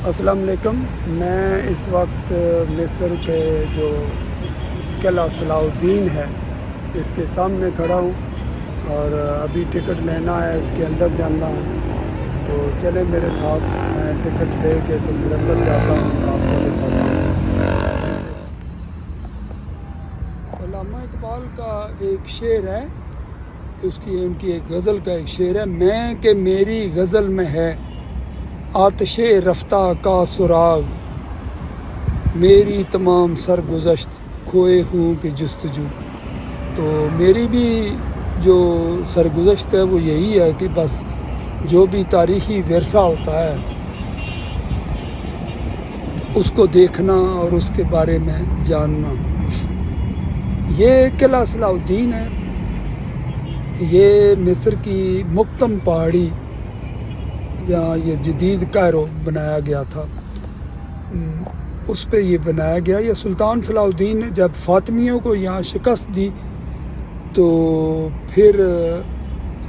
अस्सलाम वालेकुम। मैं इस वक्त मिस्र के जो किला सलाउद्दीन है इसके सामने खड़ा हूँ और अभी टिकट लेना है, इसके अंदर जाना हूँ। तो चले मेरे साथ, मैं टिकट ले के तो फिर अंदर जाता हूँ, आपको दिखाता हूँ। अल्लामा इकबाल का एक शेर है, उनकी एक गज़ल का एक शेर है, मैं कि मेरी गज़ल में है आतिशे रफ्ता का सुराग, मेरी तमाम सरगुज़श्त खोए हुओं की जुस्तजू। तो मेरी भी जो सरगुज़श्त है वो यही है कि बस जो भी तारीख़ी विरसा होता है उसको देखना और उसके बारे में जानना। ये किला सलाउद्दीन है, ये मिस्र की मुक्तम पहाड़ी जहाँ ये जदीद कायरो बनाया गया था उस पे ये बनाया गया। ये सुल्तान सलाउद्दीन ने जब फ़ातिमियों को यहाँ शिकस्त दी तो फिर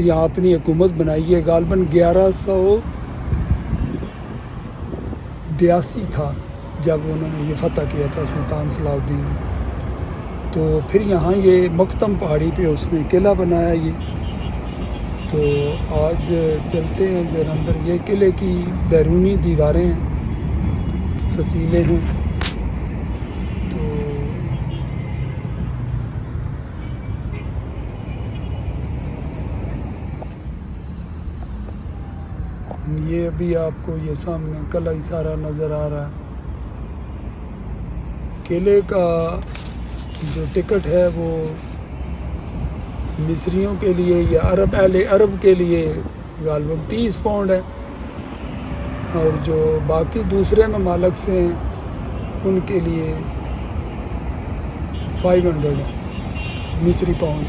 यहाँ अपनी हुकूमत बनाई है। गालबन 1182 था जब उन्होंने ये फ़तह किया था सुल्तान सलाउद्दीन ने। तो फिर यहाँ ये मुक्तम पहाड़ी पे उसने किला बनाया ये। तो आज चलते हैं जरा अंदर। ये किले की बैरूनी दीवारें हैं, फसीले हैं। तो ये अभी आपको ये सामने किला ही सारा नज़र आ रहा है। किले का जो टिकट है वो मिस्रियों के लिए या अरब के लिए गालबन 30 पाउंड है, और जो बाकी दूसरे ममालिक से हैं उनके लिए 500 है मिस्री पाउंड।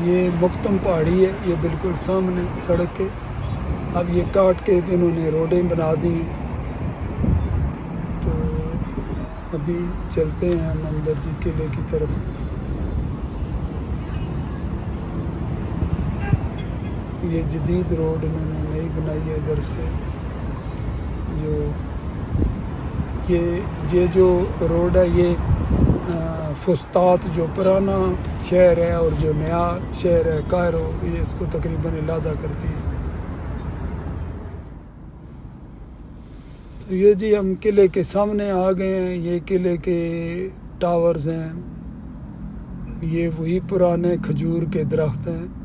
ये मुक्तम पहाड़ी है, ये बिल्कुल सामने सड़क के। अब ये काट के इन्होंने रोडें बना दी हैं। तो अभी चलते हैं हम अंदर जी किले की तरफ। ये जदीद रोड इन्होंने नई बनाई है इधर से। ये जो रोड है ये फुस्तात जो पुराना शहर है और जो नया शहर है कायरो, ये इसको तकरीबन इलादा करती है। तो ये जी हम किले के सामने आ गए हैं। ये किले के टावर्स हैं, ये वही पुराने खजूर के दरख्त हैं।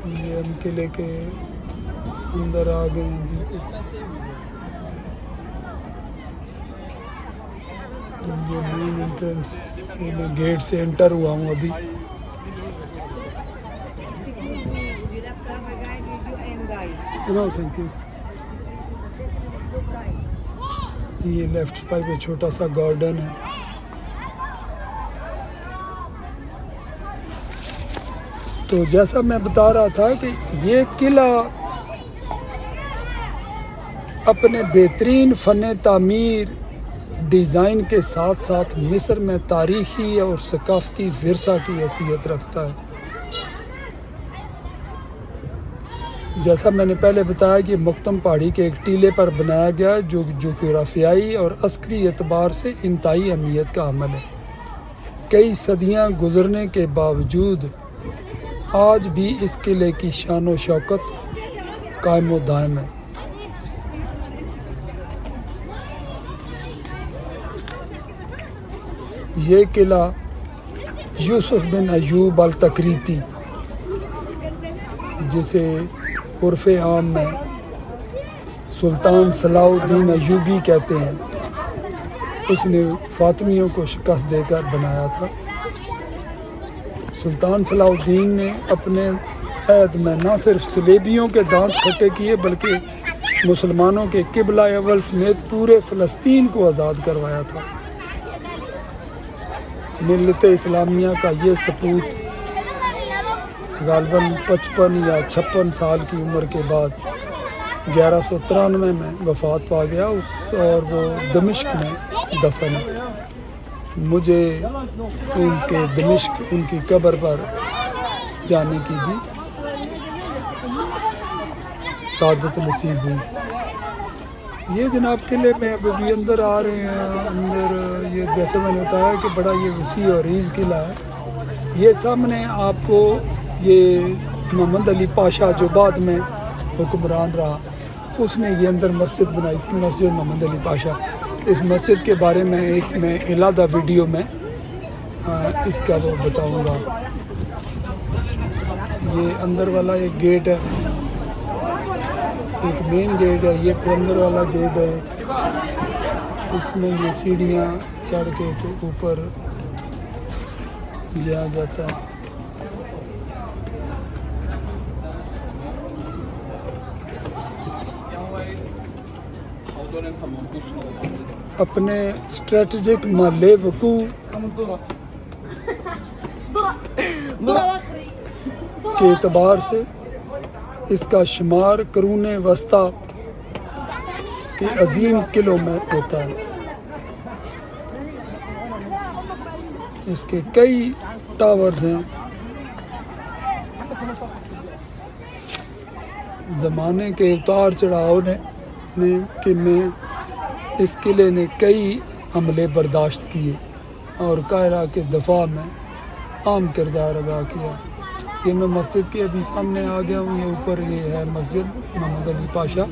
ये हम किले के अंदर आ गए हैं जी। ये मेन एंट्रेंस से मैं गेट से एंटर हुआ हूँ अभी। Thank you. ये लेफ्ट साइड में छोटा सा गार्डन है। तो जैसा मैं बता रहा था कि ये किला अपने बेहतरीन फ़न तामीर डिज़ाइन के साथ साथ मिस्र में तारीख़ी और सकाफ़ती विरसा की हैसियत रखता है। जैसा मैंने पहले बताया कि मुक्तम पहाड़ी के एक टीले पर बनाया गया जो जोग्राफियाई और अस्करी एतबार से इंतहाई अहमियत का अमल है। कई सदियां गुजरने के बावजूद आज भी इस किले की शान व शौकत कायम व दायम है। ये किला यूसुफ बिन अयूब अल तकरीती, जिसे उर्फ़े आम में सुल्तान सलाउद्दीन अयूबी कहते हैं, उसने फ़ातिमियों को शिकस्त देकर बनाया था। सुल्तान सलाहुद्दीन ने अपने अहद में न सिर्फ सलेबियों के दांत खट्टे किए बल्कि मुसलमानों के किबला अव्वल समेत पूरे फ़लस्तीन को आज़ाद करवाया था। मिल्लत इस्लामिया का ये सपूत गालबन 55 या 56 साल की उम्र के बाद 1193 में वफ़ात पा गया और वो दमिश्क में दफन है। मुझे उनके दमिश्क उनकी कब्र पर जाने की भी सादत नसीब हुई। ये जनाब किले में अभी अंदर आ रहे हैं। अंदर ये जैसे मैंने बताया कि बड़ा ये वसी और रीज़ किला है। ये सामने आपको ये मोहम्मद अली पाशा जो बाद में हुक्मरान रहा, उसने ये अंदर मस्जिद बनाई थी, मस्जिद मोहम्मद अली पाशा। इस मस्जिद के बारे में एक मैं इलादा वीडियो में इसका वो बताऊँगा। ये अंदर वाला एक गेट है, एक मेन गेट है, ये फिर अंदर वाला गेट है। इसमें ये सीढ़ियाँ चढ़ के तो ऊपर जाया जाता है। अपने स्ट्रेटजिक महल वकू के एतबार से इसका शुमार करून वस्ता के अजीम किलों में होता है। इसके कई टावर्स हैं। ज़माने के उतार चढ़ाव में इस किले ने कई हमले बर्दाश्त किए और कायरा के दफा में अहम किरदार अदा किया। ये मैं मस्जिद के अभी सामने आ गया हूँ। ये ऊपर ये है मस्जिद मोहम्मद अली पाशा।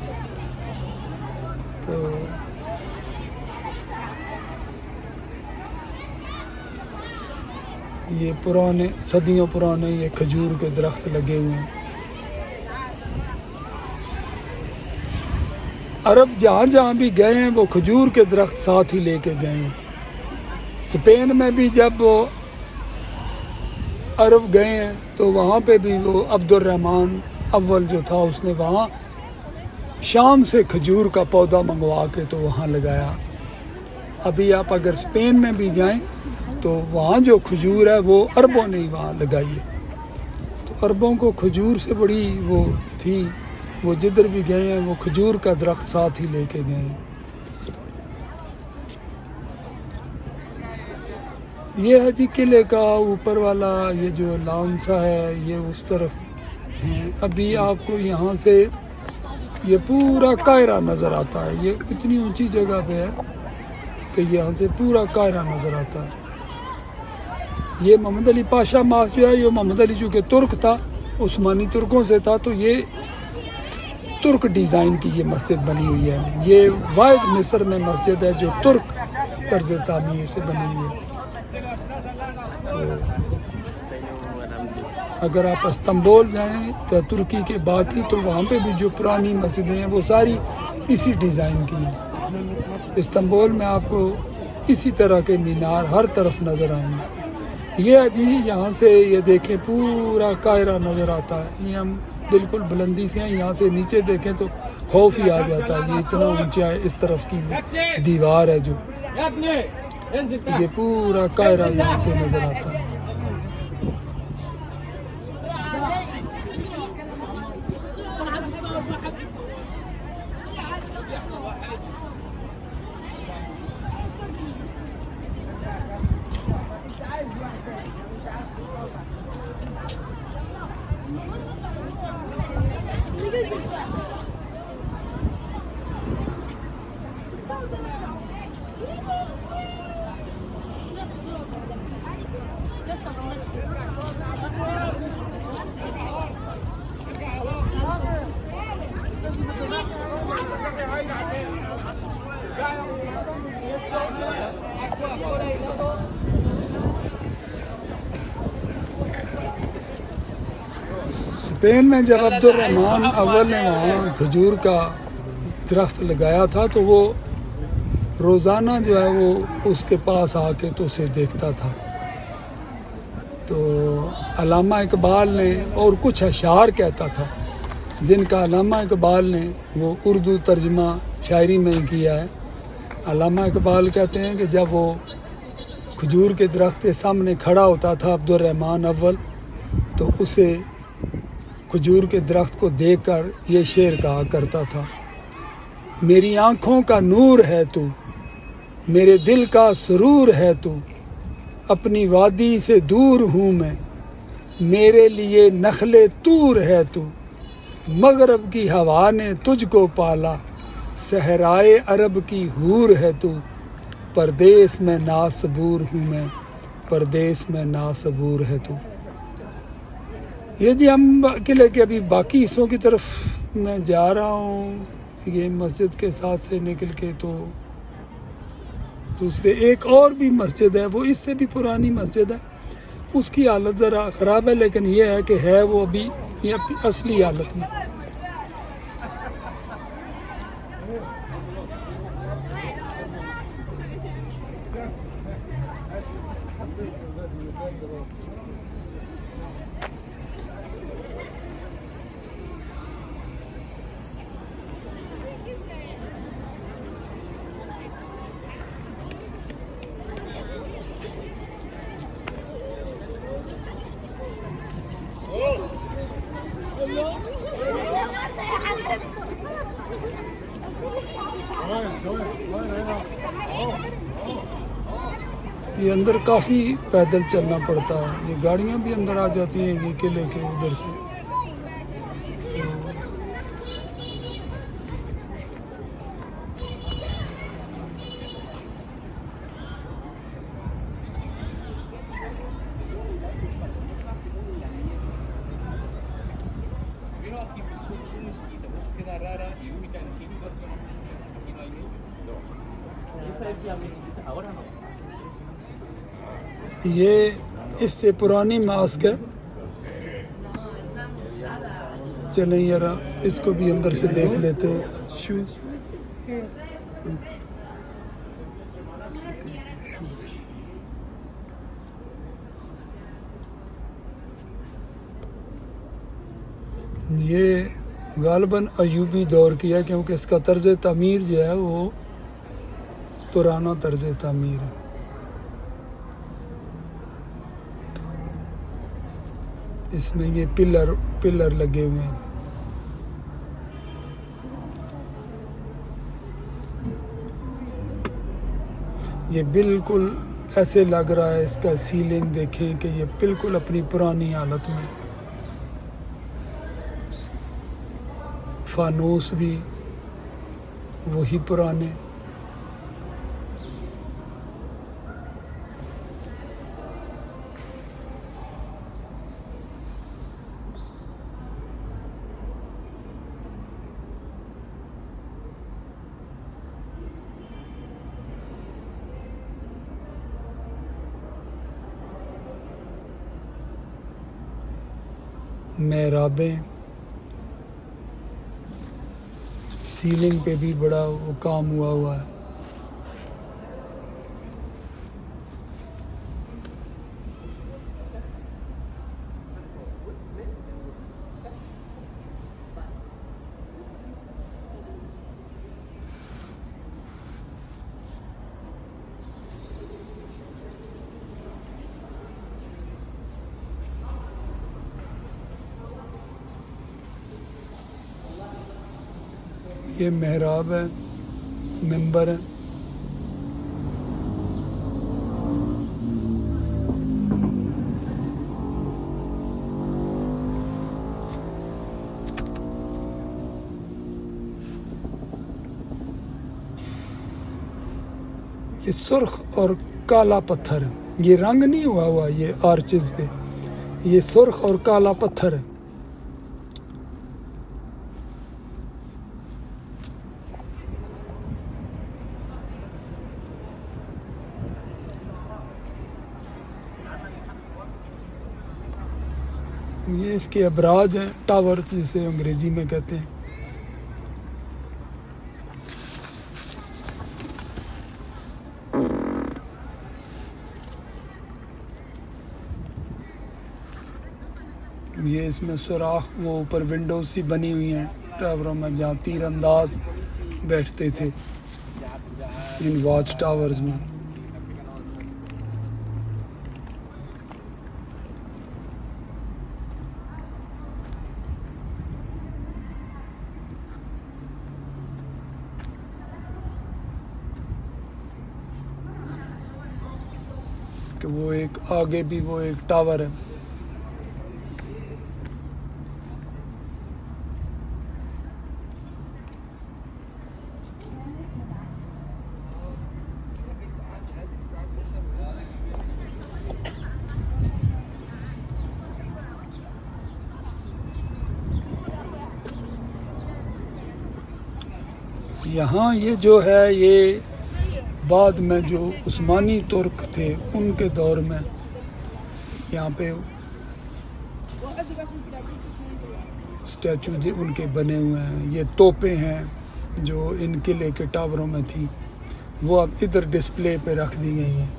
तो ये पुराने सदियों पुराने ये खजूर के दरख्त लगे हुए हैं। अरब जहाँ जहाँ भी गए हैं वो खजूर के दरख्त साथ ही लेके गए हैं। स्पेन में भी जब वो अरब गए हैं तो वहाँ पे भी वो अब्दुर्रहमान अव्वल जो था उसने वहाँ शाम से खजूर का पौधा मंगवा के तो वहाँ लगाया। अभी आप अगर स्पेन में भी जाएं तो वहाँ जो खजूर है वो अरबों ने ही वहाँ लगाई है। तो अरबों को खजूर से बड़ी वो थी, वो जिधर भी गए हैं वो खजूर का दरख्त साथ ही लेके गए हैं। ये है जी किले का ऊपर वाला ये जो लाउन सा है, ये उस तरफ है। अभी आपको यहाँ से ये पूरा कायरा नज़र आता है। ये इतनी ऊंची जगह पे है कि यहाँ से पूरा कायरा नज़र आता है। ये मोहम्मद अली पाशा मास्क जो है, ये मोहम्मद अली चूँकि तुर्क था, उस्मानी तुर्कों से था, तो ये तुर्क डिज़ाइन की ये मस्जिद बनी हुई है। ये वाहिद मिस्र में मस्जिद है जो तुर्क तर्ज तामीर से बनी हुई है। अगर आप इस्तांबुल जाएं तो तुर्की के बाकी तो वहाँ पे भी जो पुरानी मस्जिदें हैं वो सारी इसी डिज़ाइन की हैं। इस्तांबुल में आपको इसी तरह के मीनार हर तरफ नज़र आएंगे। ये जी यहाँ से ये देखें पूरा कायरा नज़र आता है। ये हम बिल्कुल बुलंदी से हैं, यहाँ से नीचे देखें तो खौफ ही आ जाता है। ये इतना ऊंचा है, इस तरफ की दीवार है जो ये पूरा कायरा यहाँ से नज़र आता है। स्पेन में जब अब्दुर्रहमान अव्वल ने वहाँ खजूर का दरख्त लगाया था तो वो रोज़ाना जो है वो उसके पास आके तो उसे देखता था। तो अल्लामा इकबाल ने और कुछ अशार कहता था जिनका अल्लामा इकबाल ने वो उर्दू तर्जमा शायरी में ही किया है। अल्लामा इकबाल कहते हैं कि जब वो खजूर के दरख्त के सामने खड़ा होता था अब्दुर्रहमान अव्वल, तो उसे खजूर के दरख्त को देखकर ये शेर कहा करता था, मेरी आँखों का नूर है तू, मेरे दिल का सुरूर है तू, अपनी वादी से दूर हूँ मैं, मेरे लिए नखले तूर है तू, मगरब की हवा ने तुझको पाला, सहराए अरब की हूर है तू, परदेस में नासबूर हूँ मैं, परदेस में नासबूर है तू। ये जी हम किले के अभी बाकी हिस्सों की तरफ मैं जा रहा हूँ। ये मस्जिद के साथ से निकल के तो दूसरे एक और भी मस्जिद है, वो इससे भी पुरानी मस्जिद है, उसकी हालत ज़रा ख़राब है, लेकिन ये है कि है वो अभी ये असली हालत में। ये अंदर काफ़ी पैदल चलना पड़ता है, ये गाड़ियाँ भी अंदर आ जाती हैं ये किले के उधर से। ये इससे पुरानी मास्क है, चलें यारा इसको भी अंदर से देख लेते हैं। ये गालबन अयूबी दौर की है, क्योंकि इसका तर्ज तामीर जो है वो पुराना तर्ज तामीर है। इसमें ये पिलर लगे हुए हैं। ये बिल्कुल ऐसे लग रहा है, इसका सीलिंग देखें कि ये बिल्कुल अपनी पुरानी हालत में। फानूस भी वही पुराने। मेहराबें, सीलिंग पे भी बड़ा वो काम हुआ है। ये मेहराब है, मिंबर है। ये सुर्ख और काला पत्थर है, ये रंग नहीं हुआ ये आर्चेस पे, ये सुर्ख और काला पत्थर है। ये इसके अबराज हैं, टावर जिसे अंग्रेज़ी में कहते हैं। ये इसमें सुराख, वो ऊपर विंडोज सी बनी हुई हैं टावरों में जहाँ तीरंदाज बैठते थे इन वॉच टावर्स में। कि वो एक आगे भी वो एक टावर है। यहाँ ये जो है ये बाद में जो उस्मानी तुर्क थे उनके दौर में यहाँ पे स्टैचू उनके बने हुए हैं। ये तोपें हैं जो इन किले के टावरों में थी, वो अब इधर डिस्प्ले पे रख दी गई हैं।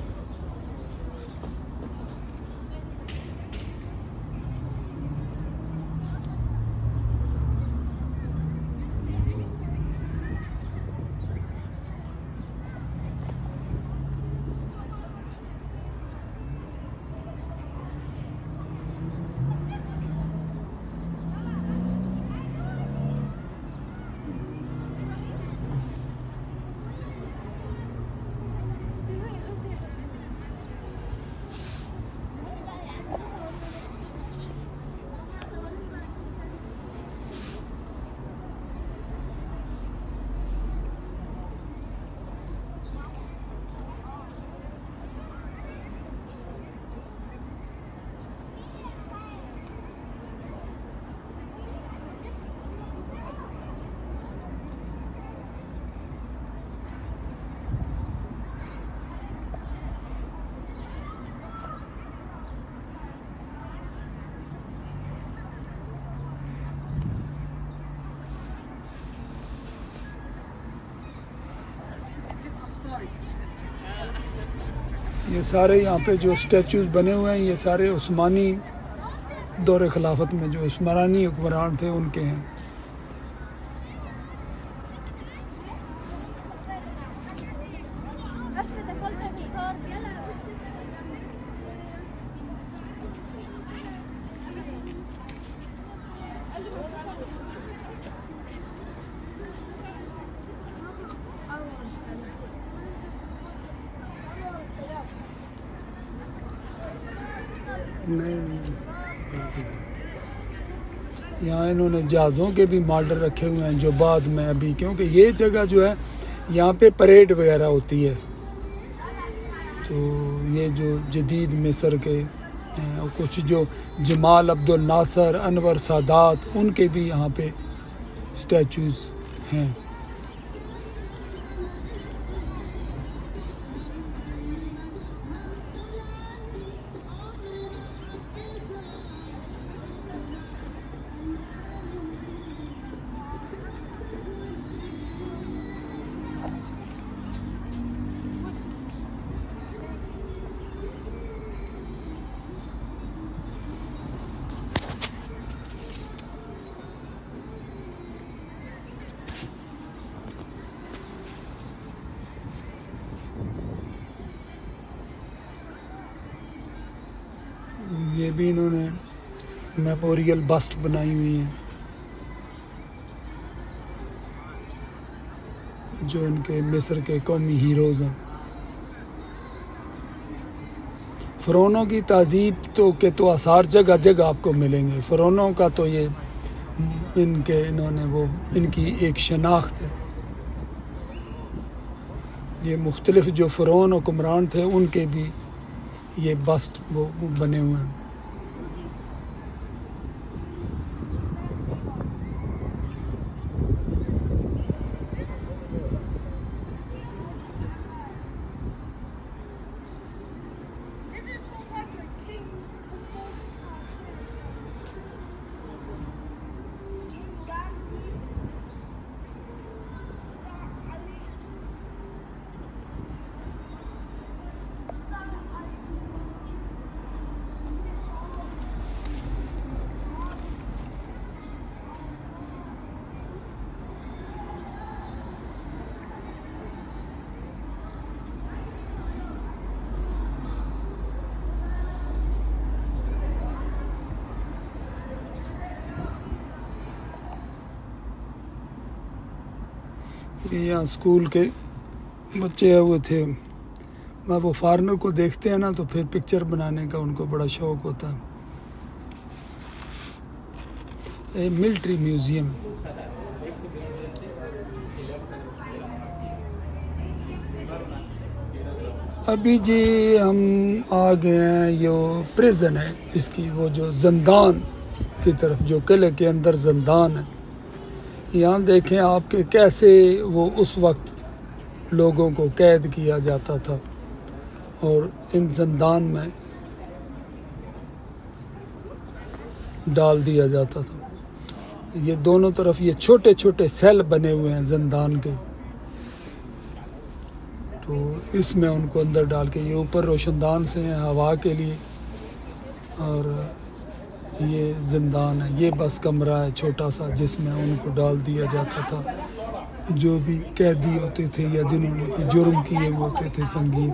ये सारे यहाँ पे जो स्टैचूज बने हुए हैं ये सारे उस्मानी दौर खिलाफत में जो उस्मानी हुक्मरान थे उनके हैं। यहाँ इन्होंने जहाज़ों के भी मॉडल रखे हुए हैं जो बाद में अभी, क्योंकि ये जगह जो है यहाँ पे परेड वगैरह होती है, तो ये जो जदीद मिस्र के हैं और कुछ जो जमाल अब्दुल नासर, अनवर सादात, उनके भी यहाँ पे स्टैचूज़ हैं। ये भी इन्होंने मेमोरियल बस्ट बनाई हुई है जो इनके मिस्र के कौमी हीरोज़ हैं। फ़िरौनों की तहज़ीब तो आसार जगह जगह आपको मिलेंगे। फ़िरौनों का तो ये इन्होंने वो इनकी एक शनाख्त है। ये मुख्तलिफ़ जो फ़िरौन हुक्मरान थे उनके भी ये बस्ट वो बने हुए हैं। ये यहाँ स्कूल के बच्चे हुए थे। मैं वो फॉरेनर को देखते हैं ना तो फिर पिक्चर बनाने का उनको बड़ा शौक़ होता है। ये मिलिट्री म्यूज़ियम है। अभी जी हम आ गए हैं, यो प्रिजन है इसकी, वो जो ज़ंदान की तरफ, जो किले के अंदर ज़ंदान है। यहाँ देखें आपके कैसे वो उस वक्त लोगों को कैद किया जाता था और इन ज़ंदान में डाल दिया जाता था। ये दोनों तरफ ये छोटे छोटे सेल बने हुए हैं ज़ंदान के, तो इसमें उनको अंदर डाल के, ये ऊपर रोशनदान से हैं हवा के लिए, और ये ज़िंदान है। ये बस कमरा है छोटा सा जिसमें उनको डाल दिया जाता था जो भी कैदी होते थे या जिन्होंने कोई जुर्म किए हुए होते थे संगीन।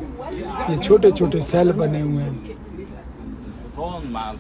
ये छोटे छोटे सेल बने हुए हैं।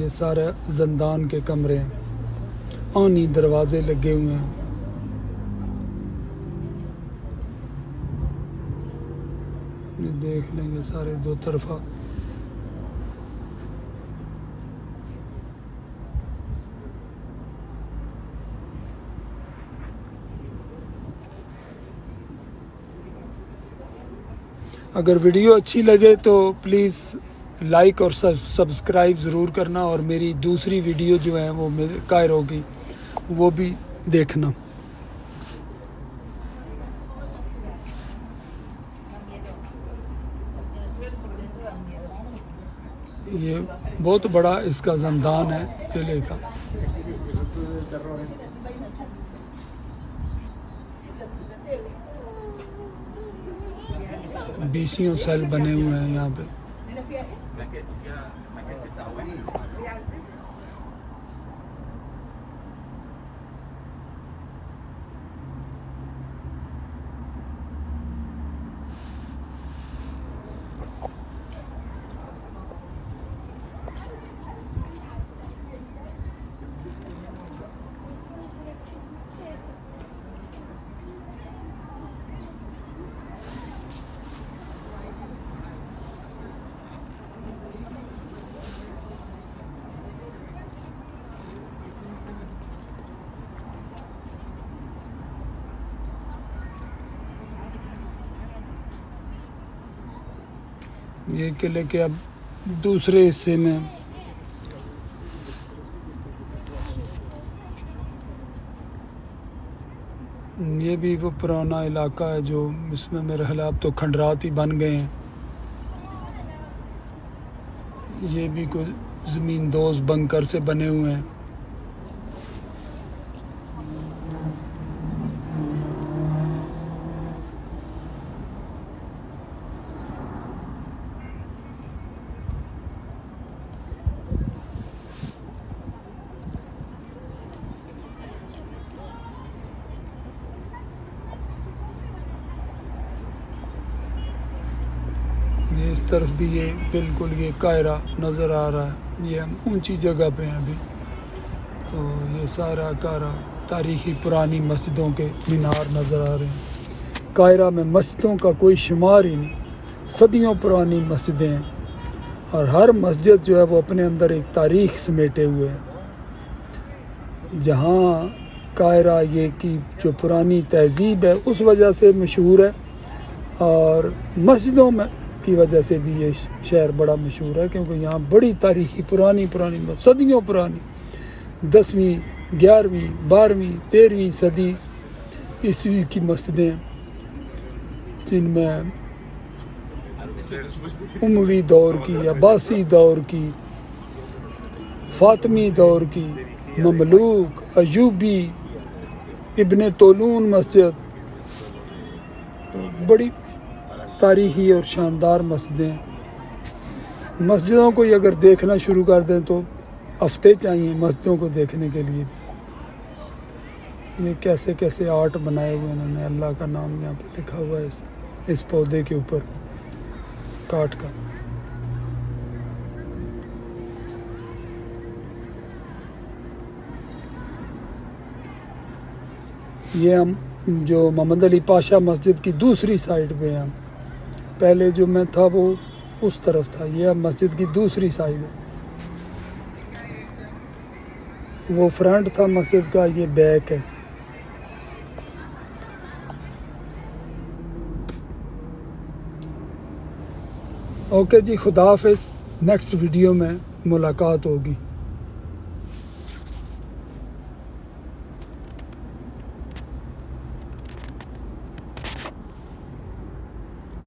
ये सारे ज़ंदान के कमरे हैं, आनी दरवाजे लगे हुए हैं। ये देख लें, ये सारे दो तरफा अगर वीडियो अच्छी लगे तो प्लीज़ लाइक और सब्सक्राइब ज़रूर करना, और मेरी दूसरी वीडियो जो है वो कायरो की वो भी देखना। ये बहुत बड़ा इसका ज़ंदान है किले का। बीसियों सेल बने हुए हैं यहाँ पे। ये किले के अब दूसरे हिस्से में ये भी वो पुराना इलाका है जो इसमें मेरे ख्याल अब तो खंडरात ही बन गए हैं। ये भी कुछ ज़मीन दोज़ बंकर से बने हुए हैं। ये इस तरफ भी ये बिल्कुल ये कायरा नज़र आ रहा है। ये हम ऊंची जगह पे हैं अभी, तो ये सारा कायरा तारीख़ी पुरानी मस्जिदों के मीनार नज़र आ रहे हैं। कायरा में मस्जिदों का कोई शुमार ही नहीं, सदियों पुरानी मस्जिदें हैं, और हर मस्जिद जो है वो अपने अंदर एक तारीख़ समेटे हुए है। जहाँ कायरा ये की जो पुरानी तहज़ीब है उस वजह से मशहूर है, और मस्जिदों में की वजह से भी ये शहर बड़ा मशहूर है, क्योंकि यहाँ बड़ी तारीख़ी पुरानी सदियों पुरानी 10वीं 11वीं 12वीं 13वीं सदी ईस्वी की मस्जिदें, जिनमें उमवी दौर की, अब्बासी दौर की, फ़ातिमी दौर की, ममलूक, अयूबी, इब्ने तोलून मस्जिद, बड़ी तारीख़ी और शानदार मस्जिदें हैं। मस्जिदों को अगर देखना शुरू कर दें तो हफ्ते चाहिए मस्जिदों को देखने के लिए भी। ये कैसे कैसे आर्ट बनाए हुए इन्होंने, अल्लाह का नाम यहाँ पे लिखा हुआ है इस पौधे के ऊपर काट का। ये हम जो मोहम्मद अली पाशा मस्जिद की दूसरी साइड पे हैं। पहले जो मैं था वो उस तरफ था, ये अब मस्जिद की दूसरी साइड है। वो फ्रंट था मस्जिद का, ये बैक है। ओके जी, खुदा हाफिज़। नेक्स्ट वीडियो में मुलाकात होगी।